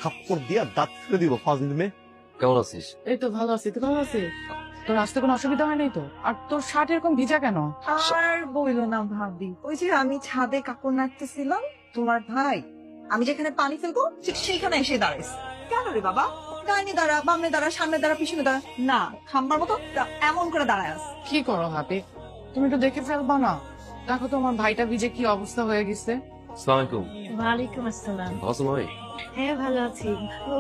থাপ্পড় দিয়া দাঁত ফেলে দিব ফাজিল মেয়ে। কেমন আছিস? এই তো ভালো আছি, তুই ভালো আছিস? তোর আসতে কোনো অসুবিধা হয় নাই তো? আর তোর শার্ট এরকম ভিজা কেন? আর বইলো না ভাবি, ওই যে আমি ছাদে কাপড় নাড়তেছিলাম, তোমার ভাই আমি যেখানে পানি ফেলবো ঠিক সেইখানে এসে দাঁড়াইছে। কেন রে বাবা? ডাইনে দাঁড়া, বামে দাঁড়া, সামনে দাঁড়া, পিছনে দাঁড়া, না খাম্বার মতো এমন করে দাঁড়ায় আছে। কি করো হাবি, তুমি একটু দেখে ফেলবা না? দেখো তো আমার ভাইটা ভিজে কি অবস্থা হয়ে গেছে। আসসালামু আলাইকুম। ওয়ালাইকুম আসসালাম। ভালো আছো মামি? হ্যাঁ ভালো আছি,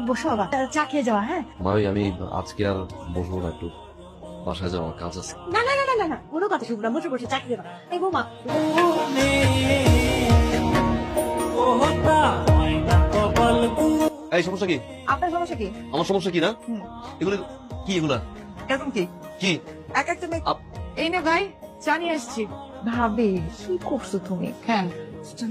বসো বাবা, চা খেয়ে যাওয়া। হ্যাঁ মামি আমি আজকে আর বসবো না, একটু বাসায় যাওয়ার কাজ আছে। না না না না না না, কোনো কথা শুনবো না, বসে বসে চা খেয়ে যাওয়া। এই বৌমা, এই সমস্যা কি? আপনার সমস্যা কি? আমার সমস্যা কি না? এগুলো কি? এগুলা এরকম কি? কি? এক একটা মেয়ে। এই নে ভাই, চা নিয়ে আসছি। ভাবি কি করছো তুমি? হ্যাঁ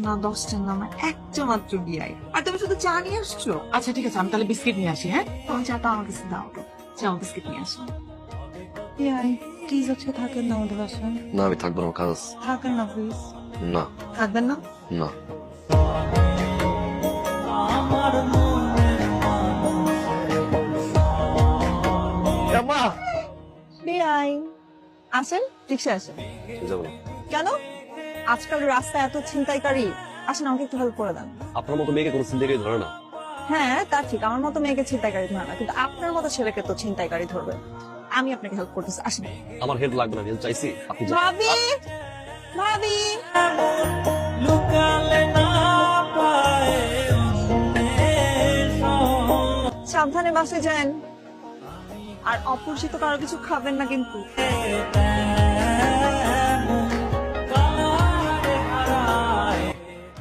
না 10টা না, আমার একটা মাত্র বিয়াই, আর তুমি শুধু চা নিয়ে আসছো। আচ্ছা ঠিক আছে, আমি তাহলে বিস্কিট নিয়ে আসি। হ্যাঁ তোমার চাটা আমার কাছে দাও, চাও বিস্কিট নিয়ে আসো। বিয়াই প্লিজ হচ্ছে থাকেন না আমাদের বাসায়, না আমি থাকবো না, আমার কাজ আছে। থাকেন না প্লিজ। না থাকবেন না? না। মা বিয়াই আসেন, রিক্সা আসেন। যাবো না। কেন? আজকাল রাস্তায় এত ছিনতাইকারী, আসেন আমাকে একটু হেল্প করে দেন। আপনার মতো মেয়েকে কোনো চিন্তাই ধরে না। হ্যাঁ তা ঠিক, আমার মতো মেয়েকে ছিনতাইকারী ধরে না, কিন্তু আপনার মতো ছেলেকে তো ছিনতাইকারী ধরবে। আমি আপনাকে হেল্প করতেছি, আসেন। আমার হেল্প লাগবে না, আমি help চাইছি, আপনি যান। ভাবি, ভাবি, সাবধানে বাসে যান, আর অপরিচিত কারো কিছু খাবেন না কিন্তু।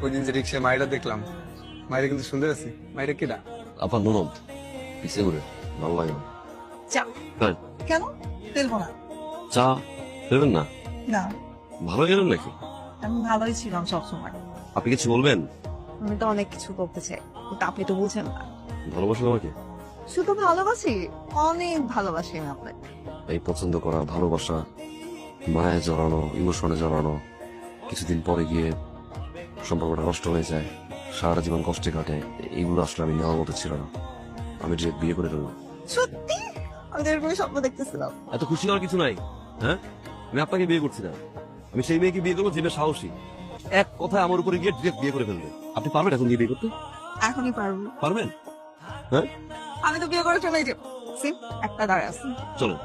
ওই দিন যে রিক্সায় মায়েরা দেখলাম, মায়েরা কিন্তু সুন্দর আছে। মায়েরা কেডা? আপনার ননদ পিছিয়ে ঘুরে ভালো লাগে না। চা তাই? কেন ফেলবো না? চা দেবেন না? না, ভালো গেলেন নাকি? আমি ভালোই ছিলাম সবসময়। আপনি কিছু বলবেন? আমি তো অনেক কিছু করতে চাই, কিন্তু আপনি তো বুঝেন না। ভালোবাসেন আমাকে? শুধু ভালোবাসি, অনেক ভালোবাসি আমি আপনাকে। এই পছন্দ করা, ভালোবাসা, মায়ে জড়ানো, ইমোশনে জড়ানো, কিছুদিন পরে গিয়ে সম্পর্কটা নষ্ট হয়ে যায়, সারা জীবন কষ্টে কাটে, এইগুলো আসলে আমি নেওয়ার মতো ছিল না। আমি যে বিয়ে করে ফেললাম। সত্যি আমি তো এরকমই স্বপ্ন দেখতেছিলাম। এত খুশি হওয়ার কিছু নাই। হ্যাঁ, আমি আপনাকে বিয়ে করছি না, আমি সেই মেয়েকে বিয়ে করবো যে মেয়ে সাহসী, এক কথায় আমার উপরে গিয়ে ডিরেক্ট বিয়ে করে ফেলবে। আপনি পারবেন এখন গিয়ে বিয়ে করতে? এখনই পারবো। পারবেন? হ্যাঁ আমি তো বিয়ে করে চলে যাবো। একটা দাঁড়ায় আছে। চলো।